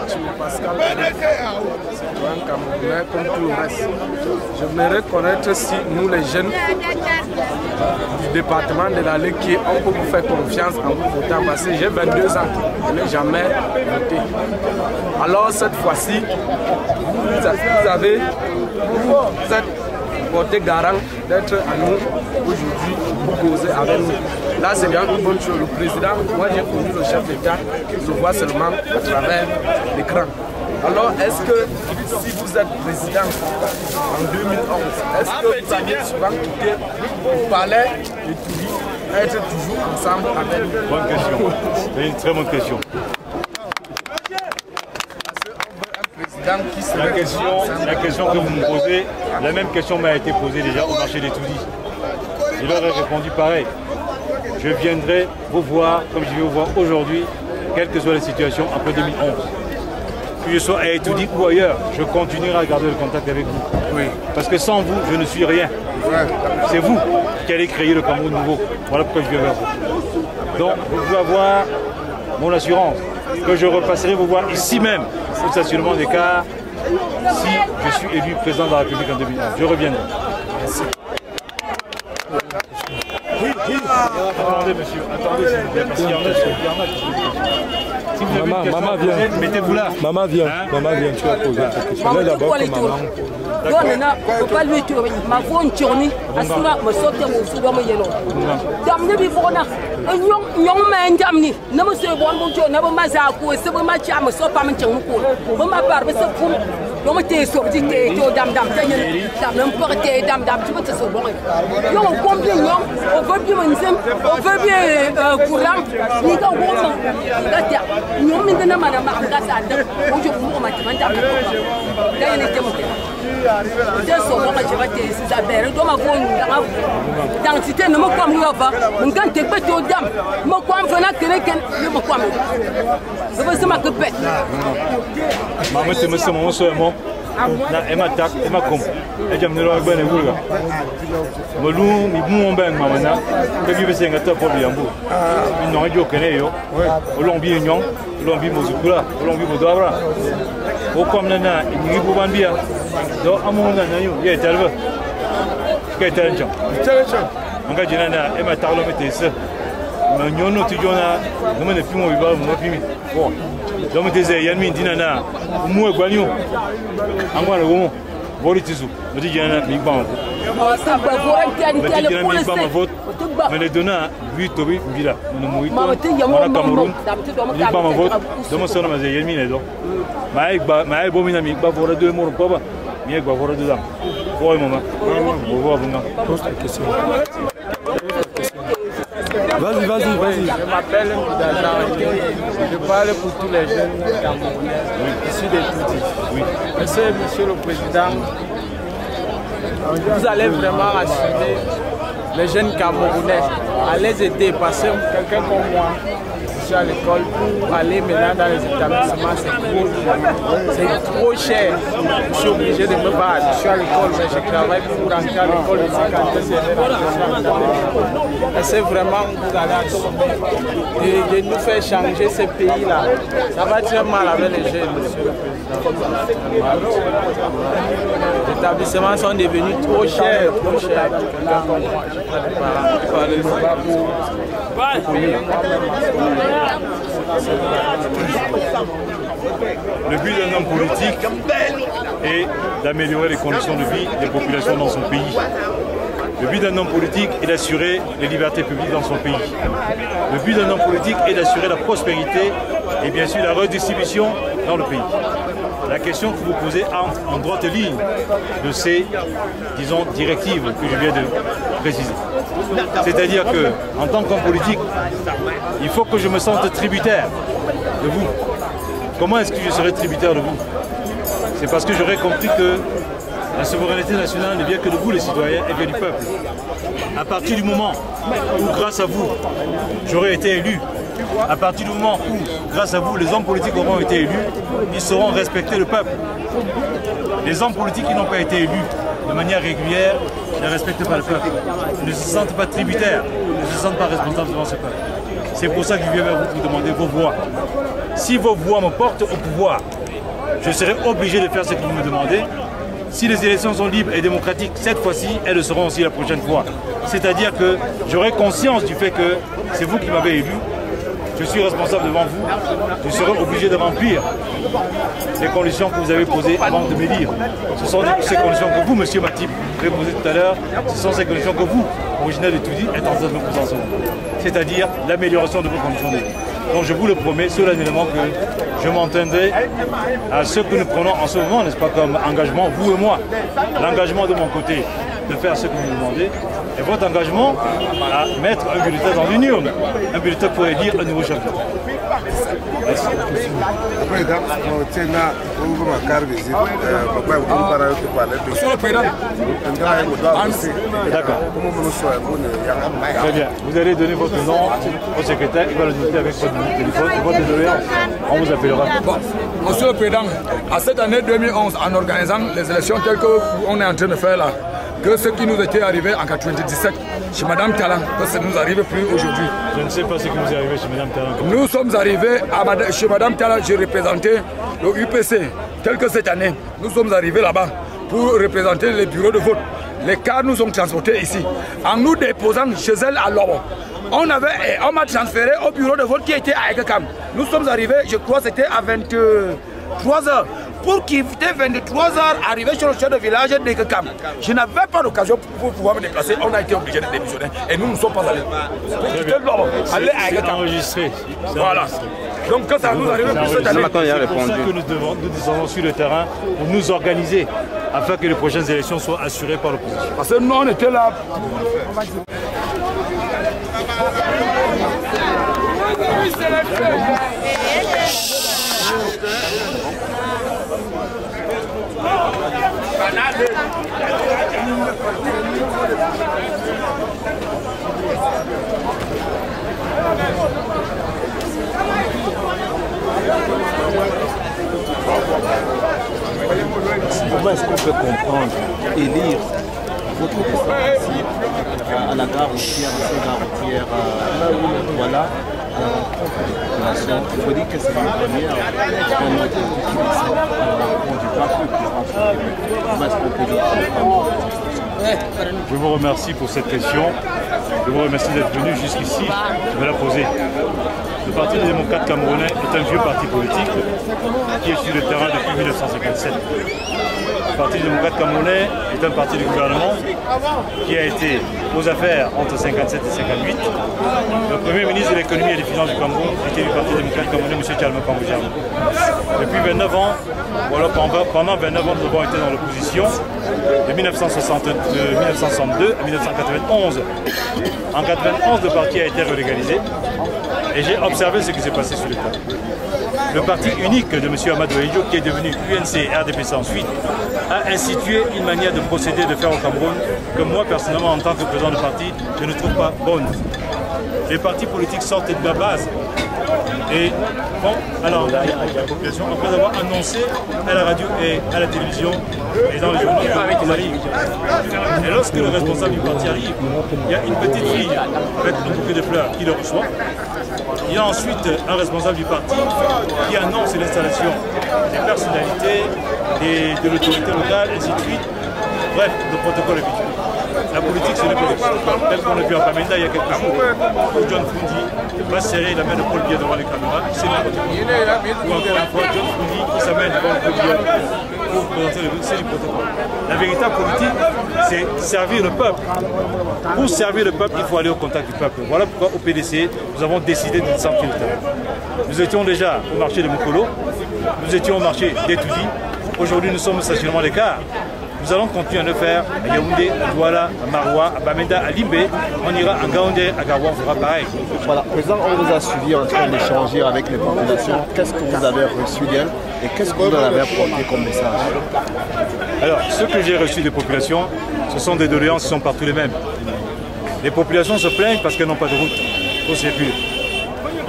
suis Pascal, citoyen camerounais comme tout le reste. J'aimerais connaître si nous les jeunes du département de la Ligue, on peut vous faire confiance en vous votant parce que j'ai 22 ans, je n'ai jamais voté. Alors cette fois-ci, vous êtes porté garant d'être à nous aujourd'hui pour causer avec nous. Là, c'est bien une bonne chose. Le président, moi j'ai connu le chef d'État, je le vois seulement à travers l'écran. Alors, est-ce que si vous êtes président en 2011, est-ce que vous avez souvent quitté le palais de Toury, être toujours ensemble avec nous? Bonne question. C'est une très bonne question. La question que vous me posez, la même question m'a été posée déjà au marché des Touris. Je leur ai répondu pareil. Je viendrai vous voir comme je vais vous voir aujourd'hui, quelle que soit la situation après 2011. Que je sois à Etoudi ou ailleurs, je continuerai à garder le contact avec vous. Oui. Parce que sans vous, je ne suis rien. C'est vous qui allez créer le Cameroun nouveau. Voilà pourquoi je viens vers vous. Donc, vous pouvez avoir mon assurance que je repasserai vous voir ici même au stationnement des cars si je suis élu président de la République en 2011. Je reviendrai. Merci. Attendez, monsieur, attendez, s'il vous plaît, parce qu'il y en a, si vous avez une question, maman vient. Mettez-vous là. Maman vient, maman vient, tu vas poser cette question. Là d'abord que maman. na ema tak ema kom ejam ne ro gbe ne wura molu mi bu on ben mama na be bi be senga to po bi ambu mi no jo kene yo olong bi nyon olong bi mozukula olong bi bodabra o kom na na ni bu ban bia do amuna na yo ye talba ke tanjo anga jina na ema taklo metese ma nyono ti jona no me fi mo bi ba mo fi mi bon donc des yanmi dinana mu egbanyo angwa le wo bori tizu me di jana mi gba vote mais les donnants 8 tobi bila no mu ito na Cameroun ni ba ma vote do mo sona ma ze yanmi ne do ma bo mi na mi gba vora de mo ko ba mi gba vora de dam foi mama bo bo bunga pose ta question. Vas-y. Je m'appelle Moudajan. Je parle pour tous les jeunes Camerounais issus des Toutis. Oui. Monsieur le Président, vous allez vraiment assurer les jeunes Camerounais à les aider parce que quelqu'un comme moi, je suis à l'école pour aller maintenant dans les établissements, c'est trop cher. Je suis obligé de me battre. Je suis à l'école, mais je travaille pour rentrer à l'école de 50. C'est vraiment vous allez de nous faire changer ce pays-là. Ça va très mal avec les jeunes, monsieur le Président. Les établissements sont devenus trop chers. Le but d'un homme politique est d'améliorer les conditions de vie des populations dans son pays. Le but d'un homme politique est d'assurer les libertés publiques dans son pays. Le but d'un homme politique est d'assurer la prospérité et bien sûr la redistribution dans le pays. La question que vous posez entre en droite ligne de ces, disons, directives que je viens de préciser. C'est-à-dire que, en tant qu'homme politique, il faut que je me sente tributaire de vous. Comment est-ce que je serai tributaire de vous? C'est parce que j'aurais compris que la souveraineté nationale ne vient que de vous, les citoyens, et vient du peuple. À partir du moment où, grâce à vous, j'aurai été élu, à partir du moment où, grâce à vous, les hommes politiques auront été élus, ils sauront respecter le peuple. Les hommes politiques qui n'ont pas été élus de manière régulière ne respectent pas le peuple, ne se sentent pas tributaires, ne se sentent pas responsables devant ce peuple. C'est pour ça que je viens vers vous pour demander vos voix. Si vos voix me portent au pouvoir, je serai obligé de faire ce que vous me demandez. Si les élections sont libres et démocratiques, cette fois-ci, elles le seront aussi la prochaine fois. C'est-à-dire que j'aurai conscience du fait que c'est vous qui m'avez élu. Je suis responsable devant vous. Je serai obligé de remplir les conditions que vous avez posées avant de m'élire. Ce sont ces conditions que vous, monsieur Matip, avez posées tout à l'heure. Ce sont ces conditions que vous, originaire de Tudi, êtes en train de me poser en ce moment. C'est-à-dire l'amélioration de vos conditions de vie. Donc je vous le promets solennellement que je m'en tiendrai à ce que nous prenons en ce moment, n'est-ce pas, comme engagement, vous et moi. L'engagement de mon côté de faire ce que vous me demandez, et votre engagement à mettre un bulletin dans une urne. Un bulletin pour élire un nouveau champion. Merci. D'accord. Très bien. Vous allez donner votre nom au secrétaire, il va le noter avec votre téléphone et votre doléance. On vous appellera. Bon, Monsieur le Président, à cette année 2011, en organisant les élections telles qu'on est en train de faire là, que ce qui nous était arrivé en 1997 chez Mme Talon, que ça ne nous arrive plus aujourd'hui. Je ne sais pas ce qui nous est arrivé chez Mme Talon. Nous sommes arrivés chez Mme Talon, j'ai représenté le UPC, tel que cette année. Nous sommes arrivés là-bas pour représenter les bureaux de vote. Les cars nous sont transportés ici. En nous déposant chez elle à Lobo, on m'a transféré au bureau de vote qui était à Ekekam. Nous sommes arrivés, je crois que c'était à 23h. Pour quitter 23h, arriver sur le chef de village d'Ekekam. Je n'avais pas d'occasion pour pouvoir me déplacer. On a été obligé de démissionner et nous ne sommes pas allés. C'est enregistré. Voilà. Donc quand ça nous arrive pour cette année, c'est pour ça que nous descendons sur le terrain pour nous organiser afin que les prochaines élections soient assurées par l'opposition. Parce que nous on était là. Comment est-ce qu'on peut comprendre et lire votre destin à la gare routière, à cette gare routière, voilà, il faut dire que c'est la première Je vous remercie pour cette question. Je vous remercie d'être venu jusqu'ici, de me la poser. Le Parti des démocrates camerounais est un vieux parti politique qui est sur le terrain depuis 1957. Le Parti des démocrates camerounais est un parti du gouvernement qui a été aux affaires entre 1957 et 1958. Le premier ministre de l'économie et des finances du Cameroun était du Parti démocrate camerounais, M. Tchalma Pamboudian. Depuis 29 ans, voilà, pendant 29 ans, nous avons été dans l'opposition, de 1962 à 1991. En 1991, le parti a été relégalisé et j'ai observé ce qui s'est passé sur le terrain. Le parti unique de M. Amadou Eidjo, qui est devenu UNC RDPC ensuite, a institué une manière de procéder, de faire au Cameroun, que moi, personnellement, en tant que président du parti, je ne trouve pas bonne. Les partis politiques sortent de la base. Et bon, alors la population, après avoir annoncé à la radio et à la télévision et dans les journaux qu'ils arrivent. Et lorsque le responsable du parti arrive, il y a une petite fille avec un bouquet de fleurs qui le reçoit. Il y a ensuite un responsable du parti qui annonce l'installation des personnalités, de l'autorité locale, et ainsi de suite. Bref, le protocole est habituel. La politique, c'est le politique. Tel qu'on a vu à Bamenda il y a quelques jours, où John Fundi va serrer la main de Paul Biya devant les caméras, c'est le protocole. Ou encore une fois, John Fundi qui s'amène devant Paul Biya pour présenter le c'est du protocole. La véritable politique, c'est servir le peuple. Pour servir le peuple, il faut aller au contact du peuple. Voilà pourquoi au PDC, nous avons décidé de descendre sur le terrain. Nous étions déjà au marché de Mokolo, nous étions au marché d'Etoudi. Aujourd'hui, nous sommes au stationnement des cars. Nous allons continuer à le faire à Yaoundé, à Douala, à Maroua, à Bamenda, à Limbé. On ira à Gaoundé, à Garoua, on fera pareil. Voilà, président, on vous a suivi en train d'échanger avec les populations. Qu'est-ce que vous avez reçu d'elles et qu'est-ce que vous en avez apporté comme message? Alors, ce que j'ai reçu des populations, ce sont des doléances qui sont partout les mêmes. Les populations se plaignent parce qu'elles n'ont pas de route pour circuler.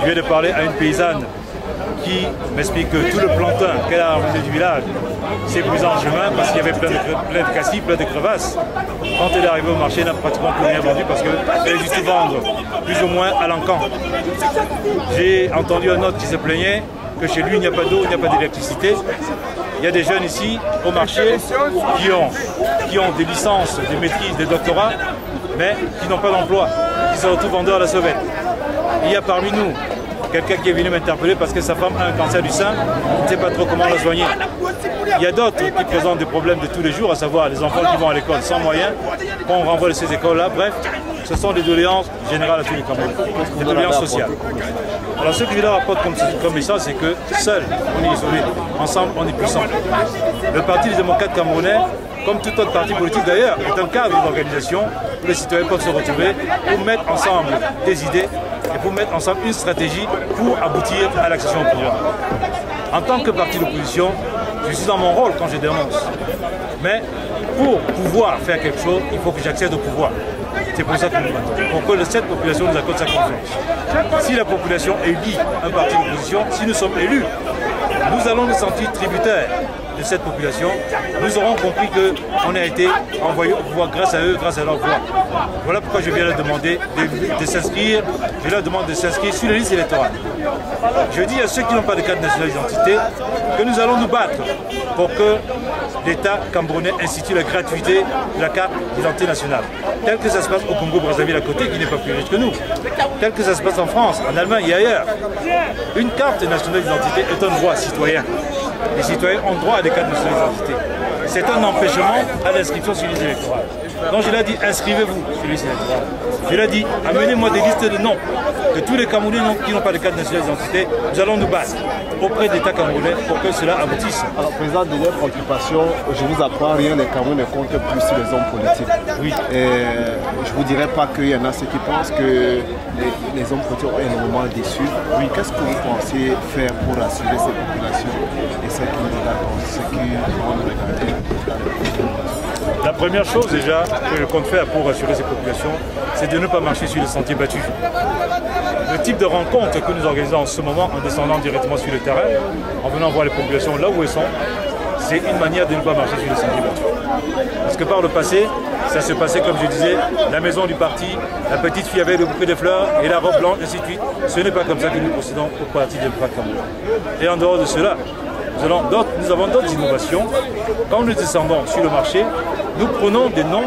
Je viens de parler à une paysanne qui m'explique que tout le plantain qu'elle a ramené du village s'est épuisé en chemin parce qu'il y avait plein de cassis, plein de crevasses. Quand elle est arrivée au marché, elle n'a pratiquement plus rien vendu parce qu'elle est juste vendre plus ou moins à l'encan. J'ai entendu un autre qui se plaignait que chez lui il n'y a pas d'eau, il n'y a pas d'électricité. Il y a des jeunes ici au marché qui ont des licences, des maîtrises, des doctorats, mais qui n'ont pas d'emploi, qui se retrouvent vendeurs à la sauvette. Il y a parmi nous quelqu'un qui est venu m'interpeller parce que sa femme a un cancer du sein, il ne sait pas trop comment la soigner. Il y a d'autres qui présentent des problèmes de tous les jours, à savoir les enfants qui vont à l'école sans moyens, qu'on renvoie de ces écoles-là. Bref, ce sont des doléances générales à tous les Camerounais, des doléances sociales. Alors ce que je leur apporte comme message, c'est que seul, on est isolé, ensemble, on est puissant. Le Parti des démocrates camerounais, comme tout autre parti politique d'ailleurs, est un cadre d'organisation où les citoyens peuvent se retrouver pour mettre ensemble des idées et pour mettre ensemble une stratégie pour aboutir à l'accession au pouvoir. En tant que parti d'opposition, je suis dans mon rôle quand je dénonce. Mais pour pouvoir faire quelque chose, il faut que j'accède au pouvoir. C'est pour ça que nous battons. Pour que cette population nous accorde sa confiance. Si la population élit un parti d'opposition, si nous sommes élus, nous allons nous sentir tributaires de cette population. Nous aurons compris qu'on a été envoyés au pouvoir grâce à eux, grâce à leur voix. Voilà pourquoi je viens leur demander de s'inscrire. Je leur demande de s'inscrire sur les listes électorales. Je dis à ceux qui n'ont pas de carte nationale d'identité que nous allons nous battre pour que l'État camerounais institue la gratuité de la carte d'identité nationale. Tel que ça se passe au Congo-Brazzaville à côté, qui n'est pas plus riche que nous. Tel que ça se passe en France, en Allemagne et ailleurs. Une carte nationale d'identité est un droit citoyen. Les citoyens ont droit à des cartes nationales d'identité. C'est un empêchement à l'inscription sur les listes électorales. Donc je leur ai dit, inscrivez-vous sur les listes électorales. Je leur ai dit, amenez-moi des listes de noms de tous les Camerounais qui n'ont pas de carte nationale d'identité. Nous allons nous battre auprès de l'État camerounais pour que cela aboutisse. Alors, président, dernière préoccupation, je vous apprends rien, les Camerounais ne comptent plus sur les hommes politiques. Oui. Et je ne vous dirais pas qu'il y en a ceux qui pensent que les hommes politiques ont énormément déçus. Oui. Qu'est-ce que vous pensez faire pour rassurer ces populations et ceux qui nous regardent, ceux qui vont nous regarder? La première chose déjà que je compte faire pour rassurer ces populations, c'est de ne pas marcher sur les sentiers battus. Le type de rencontre que nous organisons en ce moment en descendant directement sur le terrain, en venant voir les populations là où elles sont, c'est une manière de ne pas marcher sur les sentiers battus. Parce que par le passé, ça se passait comme je disais, la maison du parti, la petite fille avec le bouquet de fleurs et la robe blanche, ainsi de suite. Ce n'est pas comme ça que nous procédons au Parti démocrate camerounais. Et en dehors de cela, nous avons d'autres innovations. Quand nous descendons sur le marché, nous prenons des noms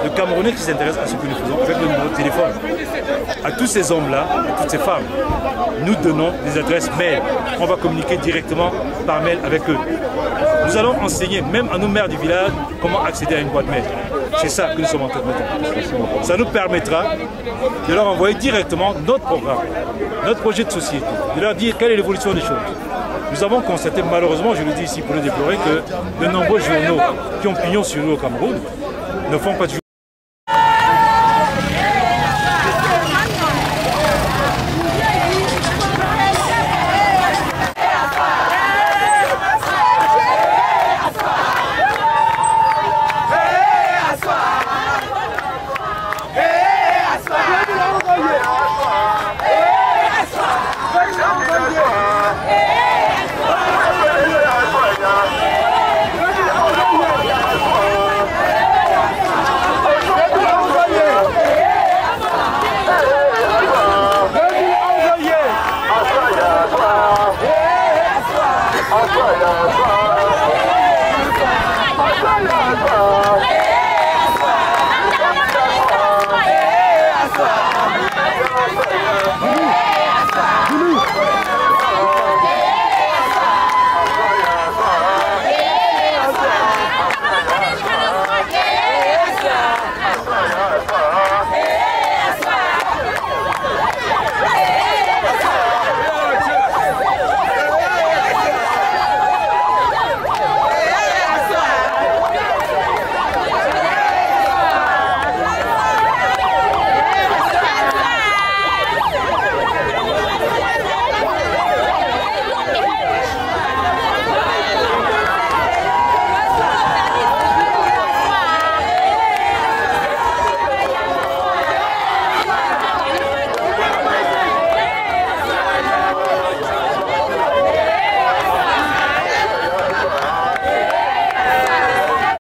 de Camerounais qui s'intéressent à ce que nous faisons avec le numéro de téléphone. À tous ces hommes-là, à toutes ces femmes, nous donnons des adresses mail. On va communiquer directement par mail avec eux. Nous allons enseigner même à nos maires du village comment accéder à une boîte mail. C'est ça que nous sommes en train de faire. Ça nous permettra de leur envoyer directement notre programme, notre projet de société, de leur dire quelle est l'évolution des choses. Nous avons constaté, malheureusement, je le dis ici pour le déplorer, que de nombreux journaux qui ont pignon sur nous au Cameroun ne font pas du Hey,